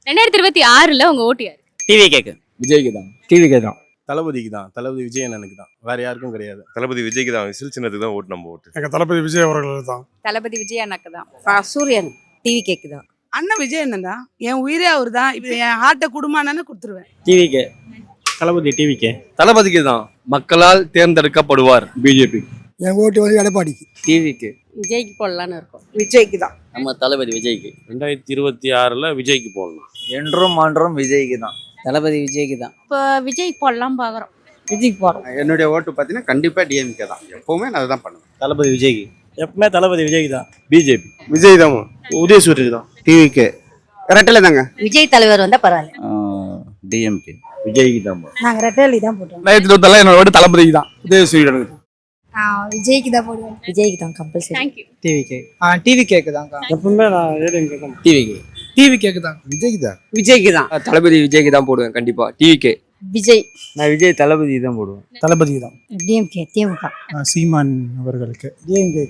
2026ல உங்க ஓட்டு யாரு? டிவி கேக்கு. விஜய்க்கு தான். டிவிக்கே தான். தளபதிக்கு தான். தளபதி விஜய் அண்ணனுக்கு தான். வேற யாருக்கும் கிடையாது. தளபதி விஜய்க்கு தான். விசில் சின்னத்துக்கு தான் ஓட்டு நம்ம ஓட்டு. எங்க தளபதி விஜய் அவர்கள் தான். தளபதி விஜய் அண்ணாக்கு தான். சூரியன் டிவி கேக்கு தான். அண்ணன் விஜய் அண்ணன் தான். என் உயிரே அவர் தான். இப்போ என் ஹார்ட்டை குடும்பம்னு கொடுத்துருவேன். டிவிக்கே. தளபதி டிவிக்கே. தளபதிக்கு தான். மக்களால் தேர்ந்தெடுக்கப்படுவார். பிஜேபி. என் ஓட்டு வந்து எடப்பாடிக்கு. டிவிக்கு. விஜய்க்கு போடலான்னு இருக்கும். விஜய்க்கு தான். நம்ம தளபதி விஜய்க்கு. 2026ல விஜய்க்கு போடலாம். என்றும் மான்றும் விஜய்க்கு தான். தளபதி விஜய்க்கு தான். இப்போ விஜய் போடலாம் பாக்குறோம். விஜய்க்கு போறோம். என்னுடைய ஓட்டு பார்த்தீங்கன்னா கண்டிப்பா டிஎம்கே தான். எப்பவுமே நான் அதுதான் பண்ணுவேன். தளபதி விஜய்க்கு. எப்பவுமே தளபதி விஜய்க்கு தான். பிஜேபி. விஜய் தான். உதயசூரிய தான். டிவிக்கு ரெட்டல தாங்க. விஜய் தலைவர் வந்தா பரவாயில்ல. டிஎம்கே. விஜய்க்கு தான். நாங்க ரெட்டலி தான் போட்டோம். 2024 என்னோட ஓட்டு தளபதிக்கு தான். உதயசூரியனுக்கு. விஜய்க்கு தான் போடுவோம். விஜய்க்கு தான் கம்பல்சரி. Thank you. டிவிக்கே. டிவி கேக்கு தான்க்கா. எப்பவுமே நான் ஏடிஎம்கே தான். டிவிக்கு. டிவி கேக்கு தான். விஜய்க்கு தான். விஜய்க்கு தான். தளபதி விஜய்க்கு தான் போடுவேன் கண்டிப்பா. டிவிக்கு. விஜய். நான் விஜய் தளபதி தான் போடுவேன். தளபதி தான். டிஎம்கே திமுக. சீமான் அவர்களுக்கு. டிஎம்கே.